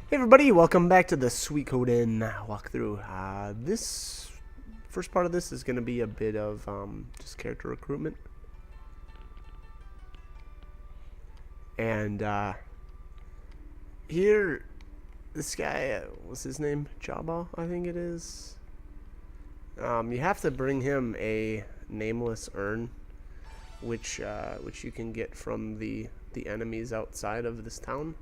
Hey everybody, welcome back to the Suikoden walkthrough. This first part of this is going to be a bit of just character recruitment. And here, this guy, what's his name? Jabba, I think it is. You have to bring him a nameless urn, which you can get from the enemies outside of this town.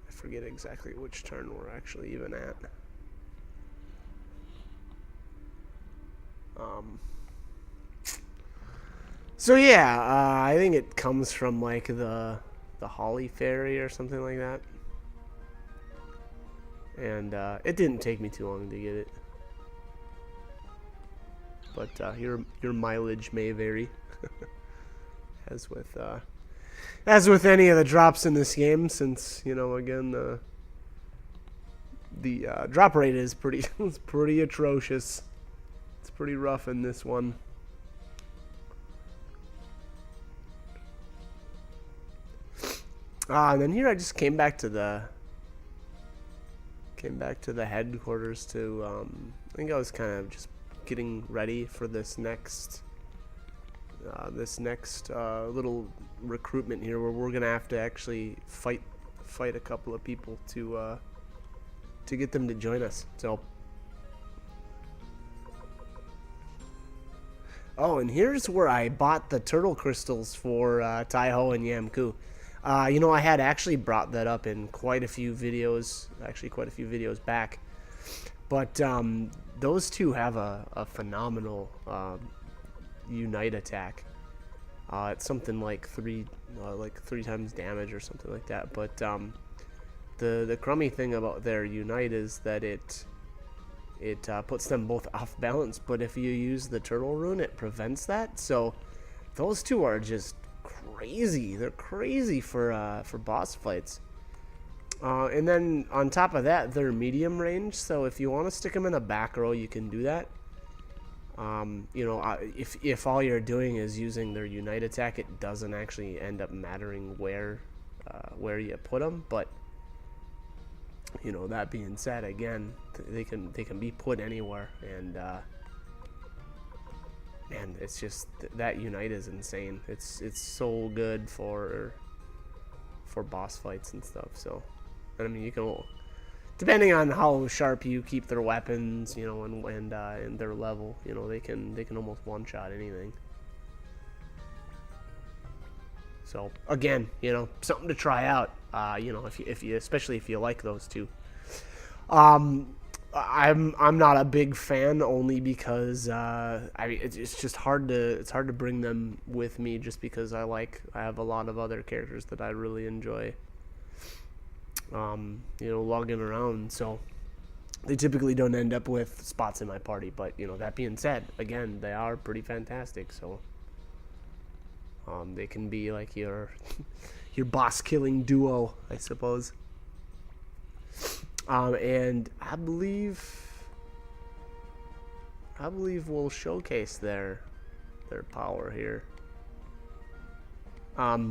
I forget exactly which turn we're actually even at. So yeah, I think it comes from like the Holly Fairy or something like that. And it didn't take me too long to get it. But your mileage may vary. as with any of the drops in this game, since, you know, again, the drop rate is it's pretty atrocious. It's pretty rough in this one. And then here I just came back to the headquarters to I think I was kind of just getting ready for this next little recruitment here, where we're gonna have to actually fight a couple of people to get them to join us. So, oh, and here's where I bought the turtle crystals for Taiho and Yamku. You know, I had actually brought that up in quite a few videos, back. But those two have a phenomenal unite attack. It's something like three times damage or something like that. But the crummy thing about their unite is that it puts them both off balance. But if you use the turtle rune, it prevents that. So those two are just crazy. They're crazy for boss fights. And then on top of that, they're medium range. So if you want to stick them in a back row, you can do that. You know, if all you're doing is using their unite attack, it doesn't actually end up mattering where you put them. But, you know, that being said, again, they can be put anywhere, and man, it's just that unite is insane. It's so good for boss fights and stuff. So, I mean, you can, depending on how sharp you keep their weapons, you know, and their level, you know, they can almost one-shot anything. So again, you know, something to try out. You know, if you especially if you like those two. I'm not a big fan, only because I mean, it's just hard to bring them with me, just because I have a lot of other characters that I really enjoy. You know, logging around, so they typically don't end up with spots in my party. But, you know, that being said, again, they are pretty fantastic. So they can be like your boss killing duo, I suppose. And I believe we'll showcase their power here.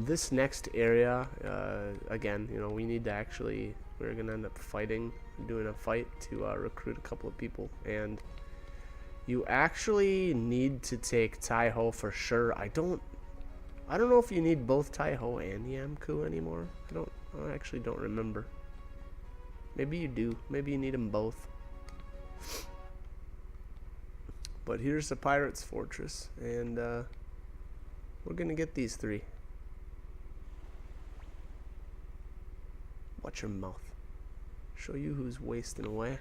This next area, again, you know, we're gonna end up doing a fight to recruit a couple of people, and you actually need to take Taiho for sure. I don't know if you need both Taiho and Yamku anymore. I actually don't remember. Maybe you do. Maybe you need them both. But here's the Pirate's Fortress, and we're gonna get these three. Watch your mouth. Show you who's wasting away.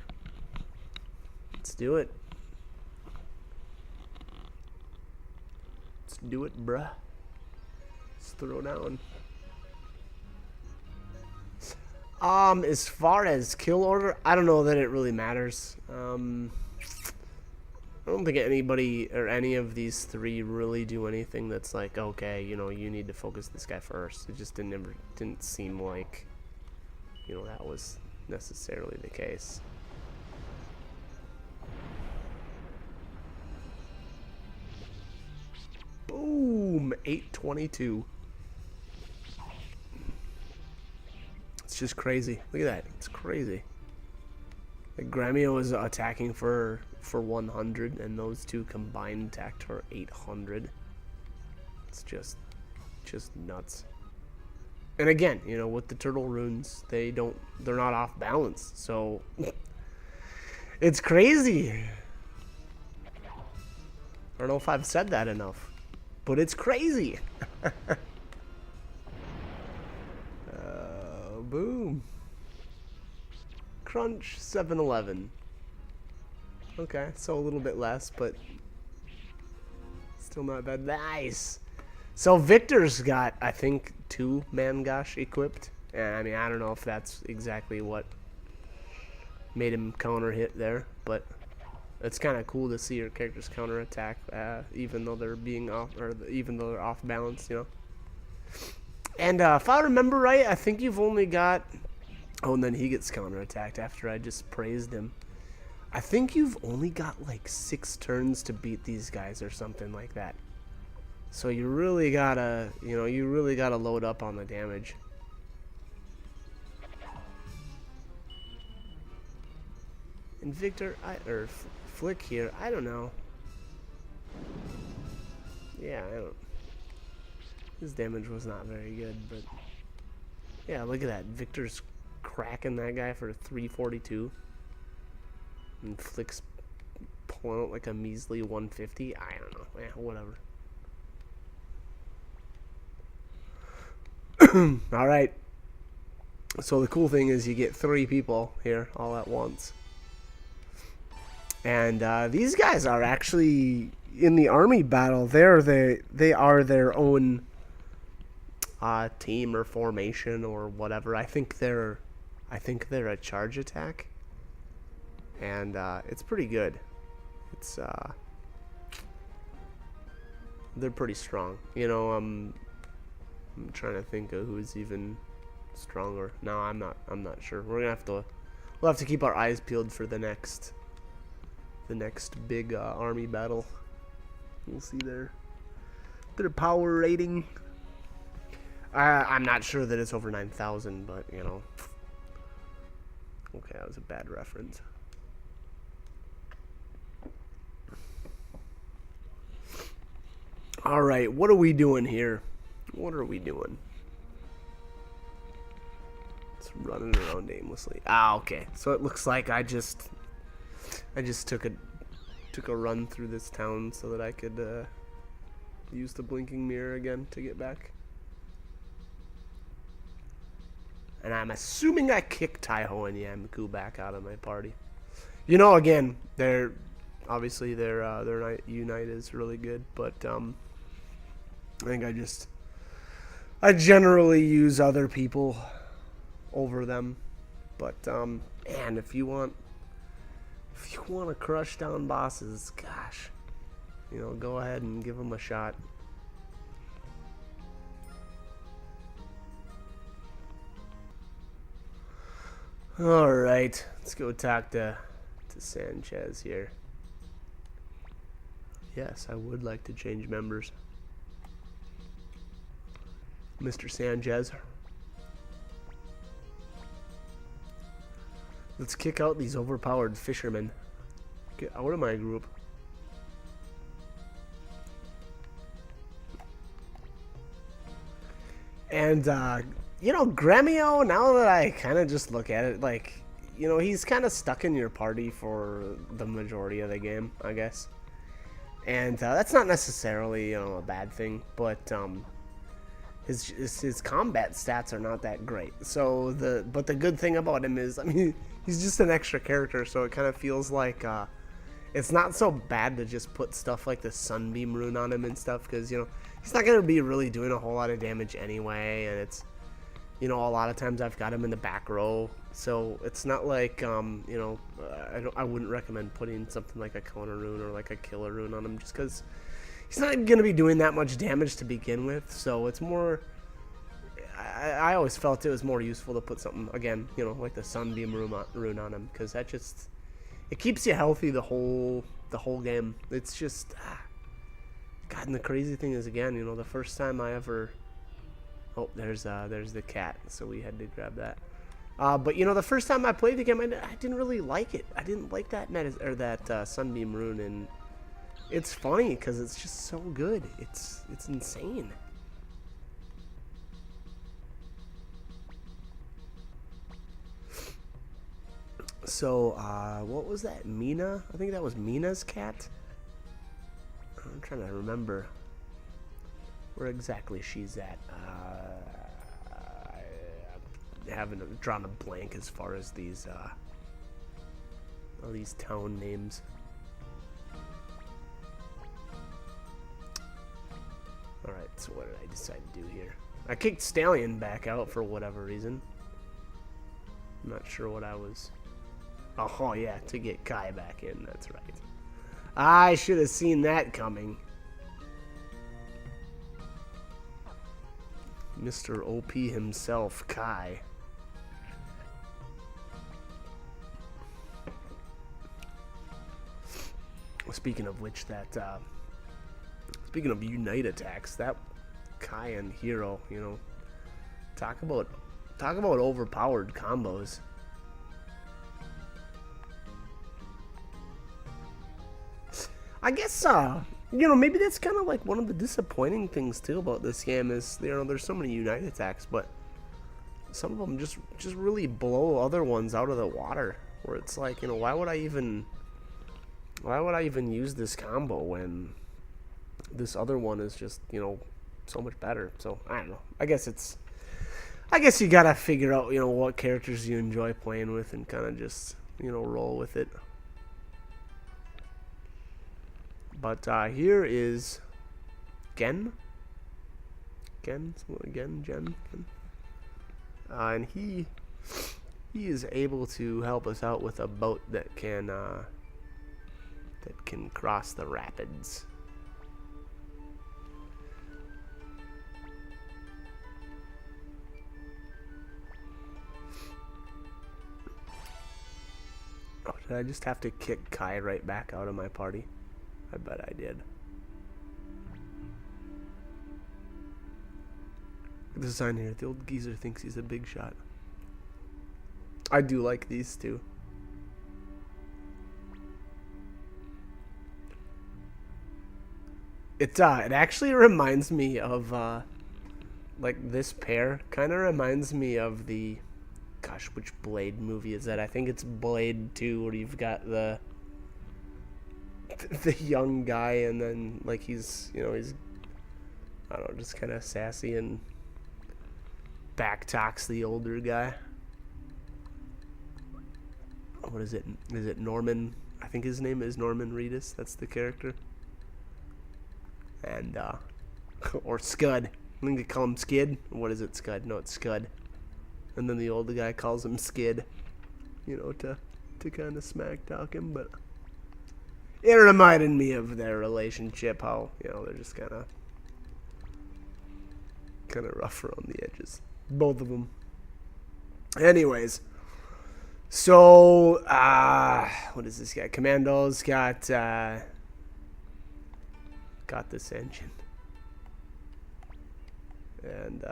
Let's do it. Let's do it, bruh. Let's throw down. As far as kill order, I don't know that it really matters. I don't think anybody or any of these three really do anything that's like, okay, you know, you need to focus this guy first. It just didn't seem like, you know, that was necessarily the case. Boom, 822. just crazy. Look at that. It's crazy. Like Gremio is attacking for 100, and those two combined attacked for 800. It's just nuts. And again, you know, with the turtle runes, they're not off balance. So it's crazy. I don't know if I've said that enough, but it's crazy. Boom. Crunch 7-11. Okay, so a little bit less, but still not bad. Nice. So Victor's got, I think, 2 Mangosh equipped. And I mean, I don't know if that's exactly what made him counter hit there, but it's kind of cool to see your characters counter attack, even though they're being off, or even though they're off balance, you know. And if I remember right, I think you've only got. Oh, and then he gets counter attacked after I just praised him. I think you've only got like 6 turns to beat these guys or something like that. So you really gotta, you know, load up on the damage. And Victor, Flick here, I don't know. Yeah, I don't. His damage was not very good, but yeah, look at that. Victor's cracking that guy for 342, and Flick's pulling out like a measly 150. I don't know. Yeah, whatever. All right. So the cool thing is you get 3 people here all at once, and these guys are actually in the army battle. They are their own team or formation or whatever. I think they're a charge attack, and it's pretty good. It's they're pretty strong. You know, I'm trying to think of who's even stronger. No, I'm not sure. We'll have to keep our eyes peeled for the next big army battle. We'll see their power rating. I'm not sure that it's over 9,000, but you know. Okay, that was a bad reference. All right, what are we doing here? What are we doing? It's running around aimlessly. Ah, okay. So it looks like I just took a run through this town so that I could use the blinking mirror again to get back. And I'm assuming I kicked Taiho and Yamku back out of my party. You know, again, their unite is really good, but I think I generally use other people over them. But man, if you want to crush down bosses, gosh, you know, go ahead and give them a shot. All right, let's go talk to Sanchez here. Yes, I would like to change members. Mr. Sanchez. Let's kick out these overpowered fishermen. Get out of my group. And, you know, Gremio, now that I kind of just look at it, like, you know, he's kind of stuck in your party for the majority of the game, I guess. And that's not necessarily, you know, a bad thing, but his combat stats are not that great. So the good thing about him is, I mean, he's just an extra character, so it kind of feels like it's not so bad to just put stuff like the Sunbeam rune on him and stuff, because, you know, he's not going to be really doing a whole lot of damage anyway, and it's, you know, a lot of times I've got him in the back row, so it's not like, you know, I wouldn't recommend putting something like a counter rune or like a killer rune on him, just because he's not going to be doing that much damage to begin with. So it's more, I always felt it was more useful to put something, again, you know, like the Sunbeam rune on him, because that just, it keeps you healthy the whole game. It's just, God, and the crazy thing is, again, you know, the first time I ever, oh, there's the cat, so we had to grab that. But you know, the first time I played the game, I didn't really like it. I didn't like that Sunbeam Rune, and it's funny because it's just so good. It's insane. So, what was that? Mina? I think that was Mina's cat. I'm trying to remember where exactly she's at. I haven't drawn a blank as far as these all these town names. All right, so what did I decide to do here? I kicked Stallion back out for whatever reason. I'm not sure what I was. Oh yeah, to get Kai back in. That's right. I should have seen that coming. Mr. OP himself, Kai. Speaking of which, speaking of Unite attacks, that Kai and Hero, you know, talk about overpowered combos. I guess, you know, maybe that's kind of like one of the disappointing things too about this game is, you know, there's so many Unite attacks, but some of them just really blow other ones out of the water. Where it's like, you know, why would I even use this combo when this other one is just, you know, so much better? So I don't know. I guess you gotta figure out, you know, what characters you enjoy playing with and kind of just, you know, roll with it. But here is Jen. And he is able to help us out with a boat that can cross the rapids. Oh, did I just have to kick Kai right back out of my party? I bet I did. Look at the sign here. The old geezer thinks he's a big shot. I do like these two. It actually reminds me of like this pair kind of reminds me of the, gosh, which Blade movie is that? I think it's Blade 2, where you've got the young guy, and then like he's, you know, he's, I don't know, just kind of sassy and back talks the older guy. What is it? Is it Norman? I think his name is Norman Reedus. That's the character. And or Scud. I think they call him Skid. What is it, Scud? No, it's Scud. And then the older guy calls him Skid, you know, to kind of smack talk him. But it reminded me of their relationship, how, you know, they're just kind of rough around the edges, both of them. Anyways, so what is this guy? Commando's got this engine, and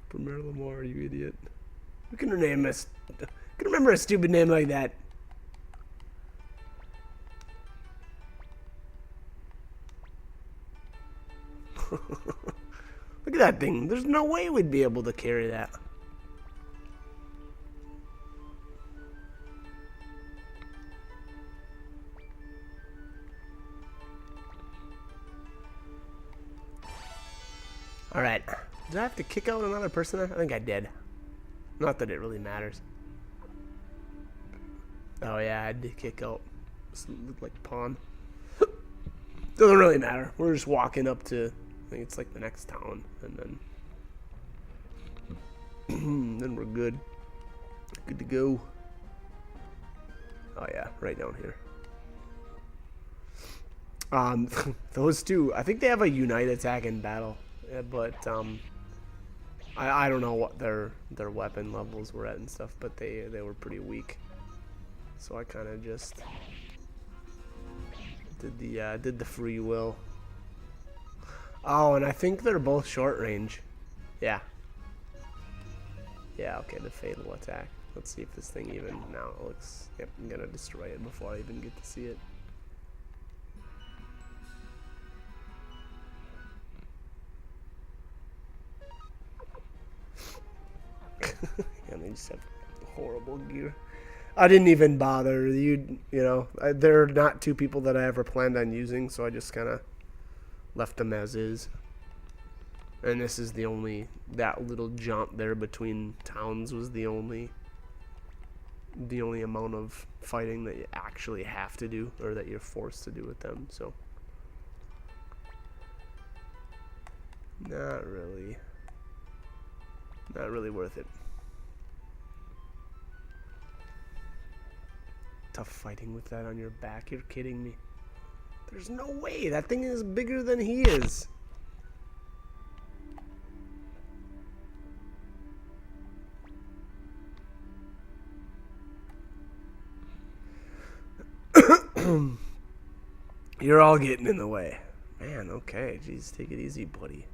Premier Lamar, you idiot! Who can remember a stupid name like that? Look at that thing. There's no way we'd be able to carry that. Alright. Did I have to kick out another person there? I think I did. Not that it really matters. Oh yeah, I did kick out. This looked like pawn. Doesn't really matter. We're just walking up to, I think it's like the next town, and then we're good. Good to go. Oh yeah, right down here. Those two, I think they have a Unite attack in battle, but I don't know what their weapon levels were at and stuff, but they were pretty weak. So I kind of just did the free will. Oh, and I think they're both short range. Yeah. Yeah, okay, the fatal attack. Let's see if this thing even... Now it looks... Yep, I'm gonna destroy it before I even get to see it. And they just have horrible gear. I didn't even bother. You know, they're not two people that I ever planned on using, so I just kind of left them as is. And this is the only... That little jaunt there between towns was the only amount of fighting that you actually have to do, or that you're forced to do with them, so... Not really worth it. Tough fighting with that on your back. You're kidding me. There's no way. That thing is bigger than he is. You're all getting in the way. Man, okay. Jeez, take it easy, buddy.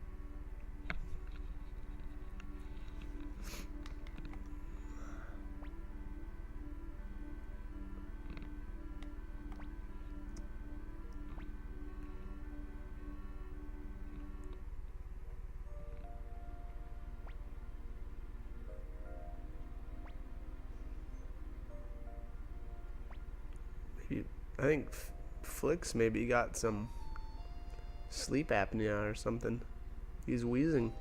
I think Flicks maybe got some sleep apnea or something. He's wheezing.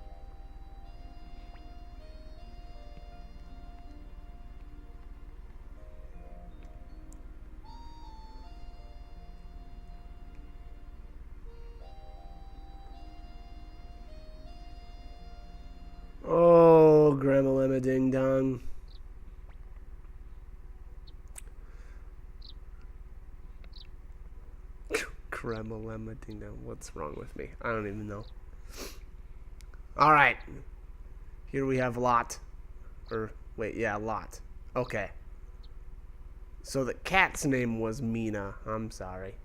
Oh, Grandma Lemma Ding Dong. Grandma Lemma Ding Dong. What's wrong with me? I don't even know. Alright. Here we have Lot. Or, wait, yeah, Lot. Okay. So the cat's name was Mina. I'm sorry.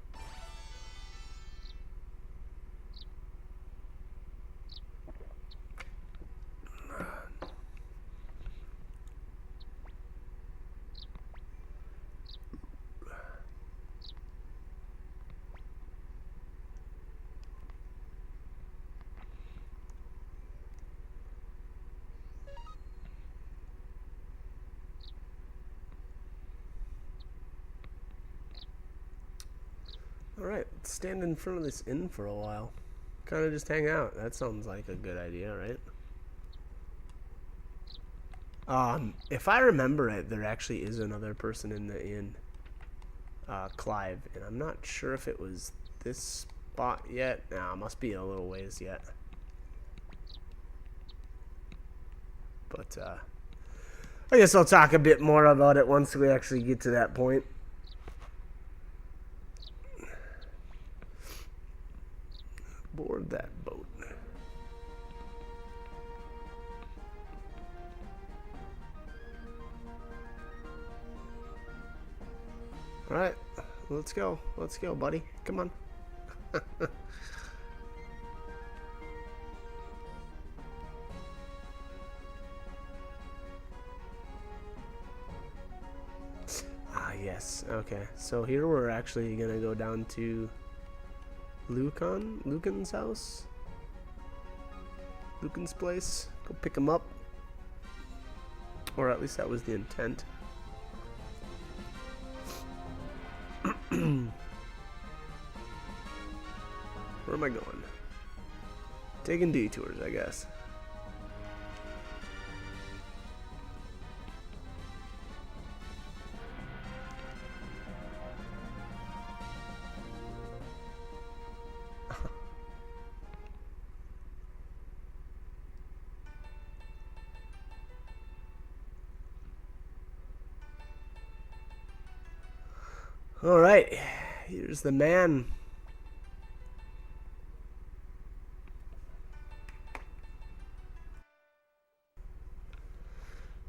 Alright, let's stand in front of this inn for a while. Kind of just hang out. That sounds like a good idea, right? If I remember it, there actually is another person in the inn. Clive. And I'm not sure if it was this spot yet. Nah, it must be a little ways yet. But, I guess I'll talk a bit more about it once we actually get to that point. Board that boat. Alright, let's go. Let's go, buddy. Come on. Ah, yes. Okay, so here we're actually gonna go down to Lucan's house, Lucan's place. Go pick him up, or at least that was the intent. Where am I going? Taking detours, I guess. Alright, here's the man.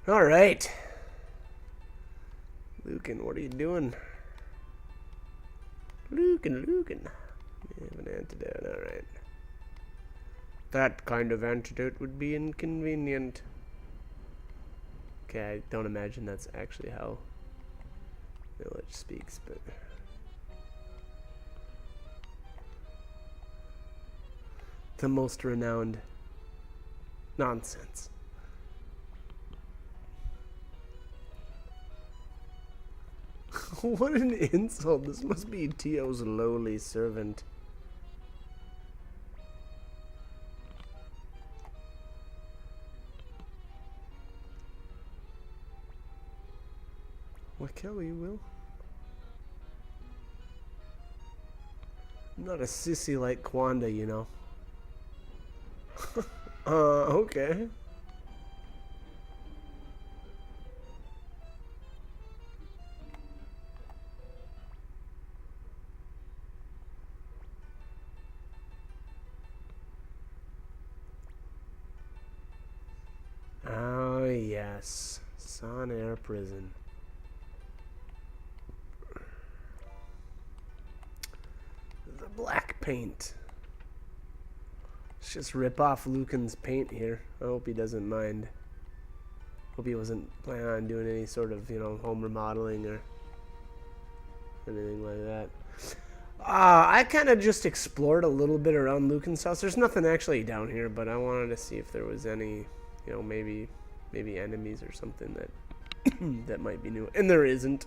Alright. Lucan, what are you doing? Lucan. We have an antidote, alright. That kind of antidote would be inconvenient. Okay, I don't imagine that's actually how Village speaks, but... The most renowned nonsense. What an insult. This must be Tio's lowly servant. What Kelly will? I'm not a sissy like Kwanda, you know. Okay. Oh, yes. Son Air Prison. The black paint. Let's just rip off Lucan's paint here. I hope he doesn't mind. Hope he wasn't planning on doing any sort of, you know, home remodeling or anything like that. I kind of just explored a little bit around Lucan's house. There's nothing actually down here, but I wanted to see if there was any, you know, maybe enemies or something that that might be new. And there isn't.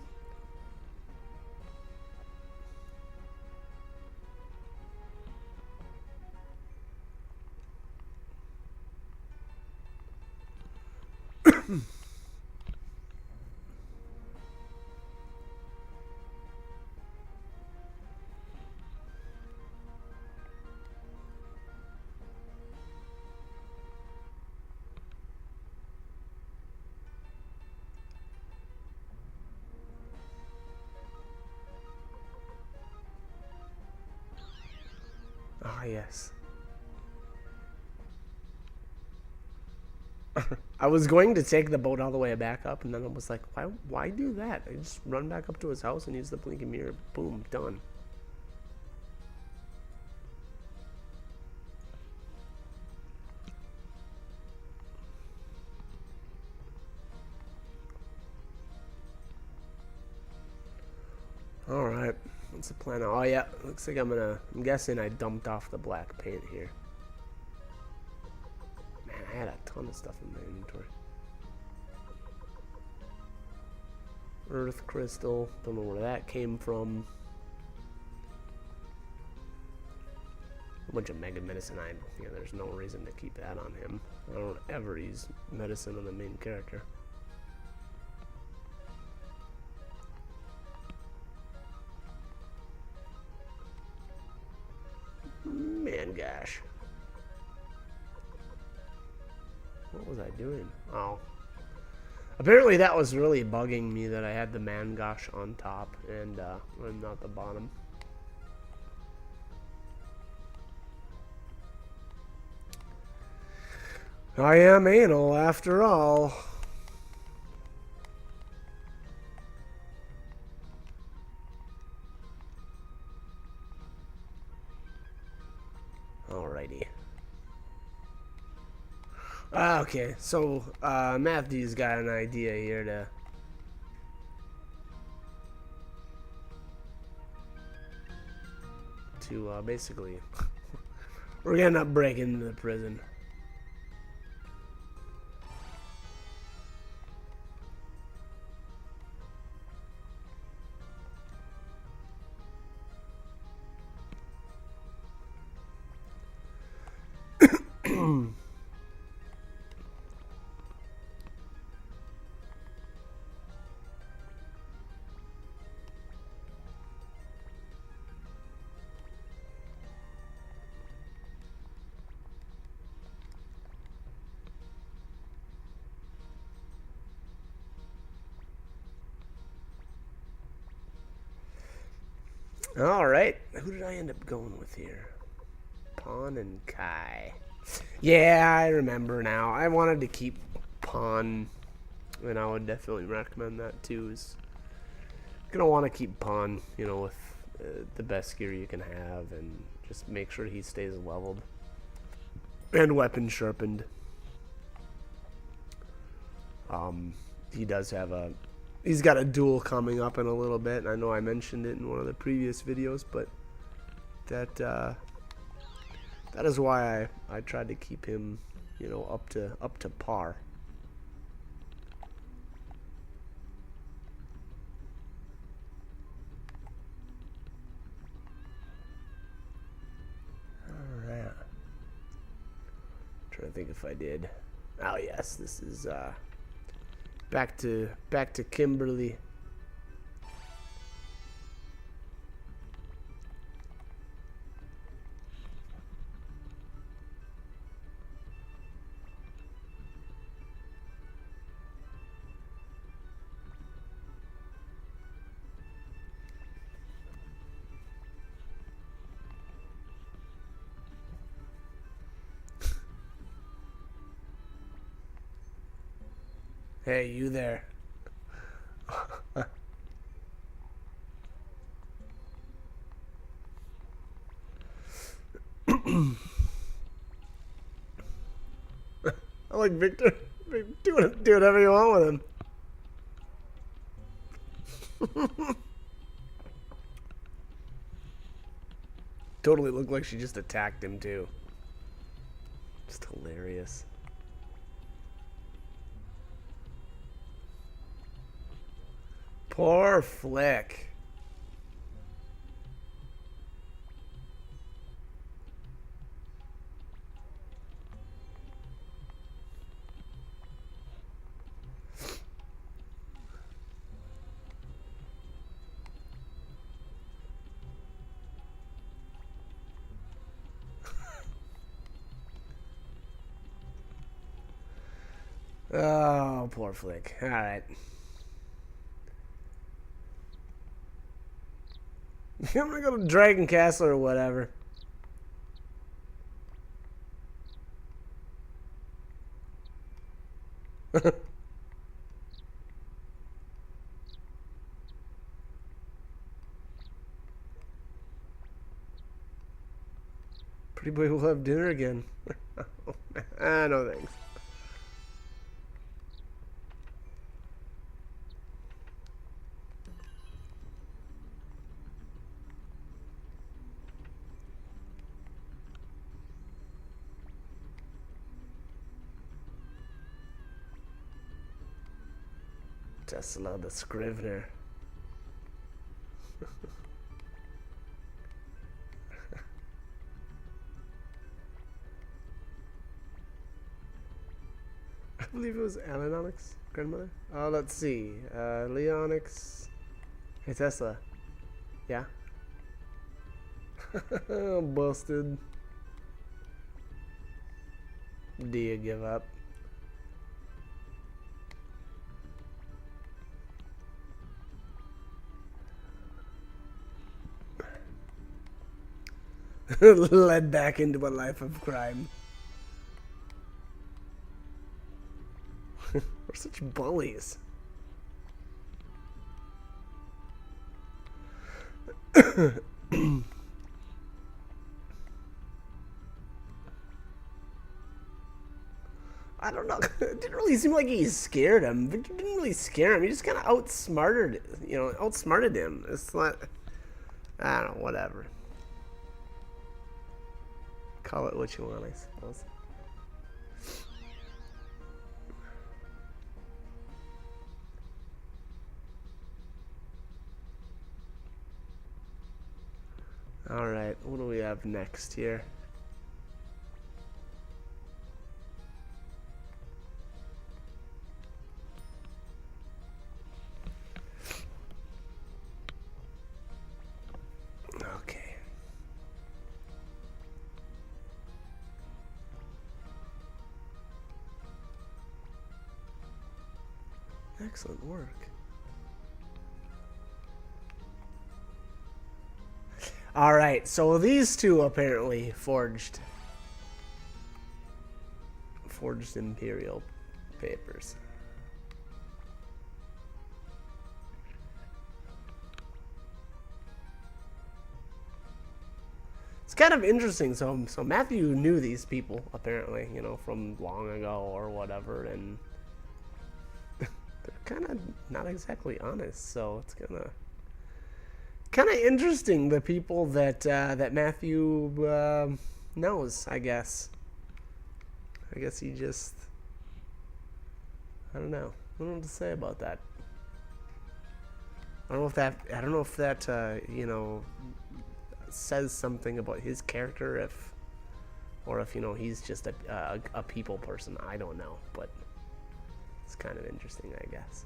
Ah, yes. I was going to take the boat all the way back up, and then I was like, why do that? I just run back up to his house and use the blinking mirror. Boom, done. Alright, what's the plan? Oh yeah, looks like I'm guessing I dumped off the black paint here. Man, I had a ton of stuff in my inventory. Earth crystal, don't know where that came from. A bunch of mega medicine. Yeah, there's no reason to keep that on him. I don't ever use medicine on the main character. Man, gosh. What was I doing? Oh. Apparently that was really bugging me that I had the Mangosh on top and not the bottom. I am anal after all. Alrighty. Okay, so Matthew's got an idea here to basically we're gonna break into the prison. Alright, who did I end up going with here? Pawn and Kai. Yeah, I remember now. I wanted to keep Pawn, and I would definitely recommend that too. Is gonna want to keep Pawn, you know, with the best gear you can have, and just make sure he stays leveled and weapon sharpened. he does have a, he's got a duel coming up in a little bit. And I know I mentioned it in one of the previous videos, but that that is why I tried to keep him, you know, up to par. All right. Trying to think if I did. Oh yes, this is back to Kimberly. Hey, you there. I like Victor. Do whatever you want with him. Totally looked like she just attacked him too. Just hilarious. Poor Flick. Oh, poor Flick. All right. I'm gonna go to Dragon Castle or whatever. Pretty boy will have dinner again. No thanks. Tesla the Scrivener. I believe it was Alanonyx, grandmother. Oh, let's see. Leonix. Hey, Tesla. Yeah? Busted. Do you give up? Led back into a life of crime. We're such bullies. I don't know. It didn't really seem like he scared him. Victor didn't really scare him. He just kind of outsmarted him. It's not. I don't know. Whatever. Call it what you want, I suppose. All right. What do we have next here? Okay. Excellent work. All right, so these two apparently forged Imperial papers. It's kind of interesting. So Matthew knew these people apparently, you know, from long ago or whatever, and they're not exactly honest. So it's kind of interesting, the people that that Matthew knows. I guess he just, I don't know. I don't know what to say about that. I don't know if that you know, says something about his character, or if, you know, he's just a people person. I don't know, but it's kind of interesting, I guess.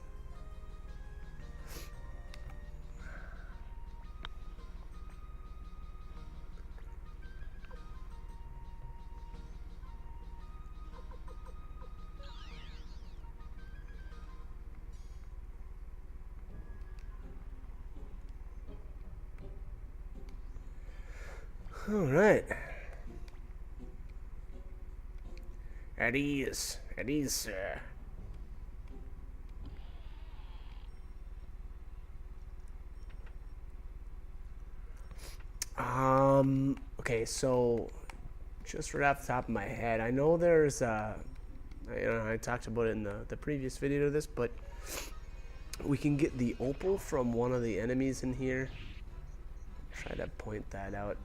All right. At ease, sir. Okay, so just right off the top of my head, I know there's I talked about it in the previous video to this, but we can get the opal from one of the enemies in here. Try to point that out,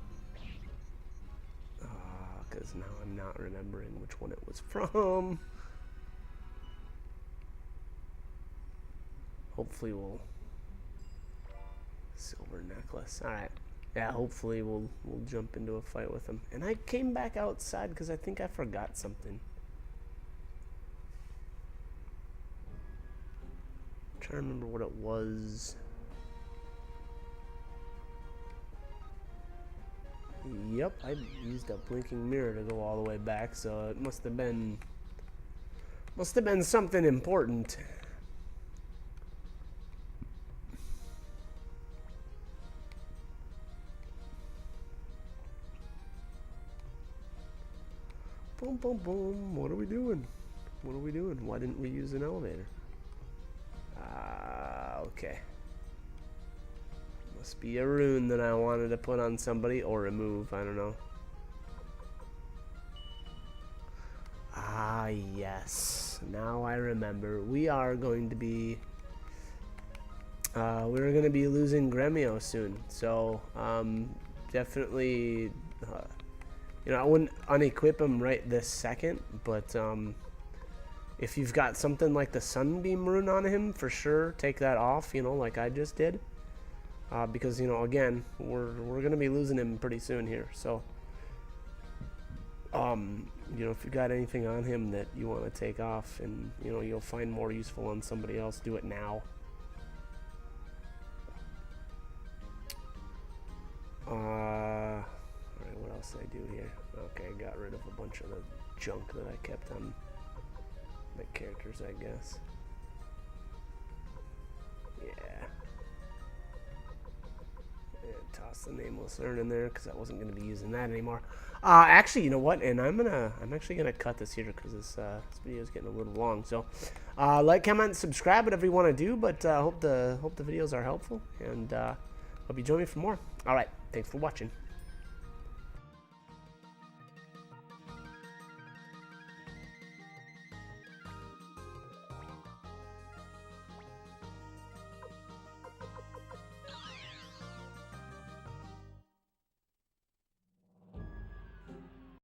because now I'm not remembering which one it was from. Hopefully we'll silver necklace. All right. Yeah, hopefully we'll jump into a fight with him. And I came back outside because I think I forgot something. I'm trying to remember what it was. Yep, I used a blinking mirror to go all the way back, so it must have been something important. Boom, boom, boom. What are we doing? What are we doing? Why didn't we use an elevator? Okay. Must be a rune that I wanted to put on somebody or remove. I don't know. Ah, yes. Now I remember. We are going to be... we're going to be losing Gremio soon. So, definitely... you know, I wouldn't unequip him right this second, but if you've got something like the Sunbeam rune on him, for sure take that off, you know, like I just did. Because, you know, again, we're going to be losing him pretty soon here. So, you know, if you got anything on him that you want to take off and, you know, you'll find more useful on somebody else, do it now. Alright, what else did I do here? Okay, I got rid of a bunch of the junk that I kept on my characters, I guess. Yeah. And toss the nameless urn in there because I wasn't going to be using that anymore. Actually, you know what? And I'm actually gonna cut this here because this video is getting a little long. So, like, comment, subscribe, whatever you want to do. But hope the videos are helpful, and hope you join me for more. All right, thanks for watching.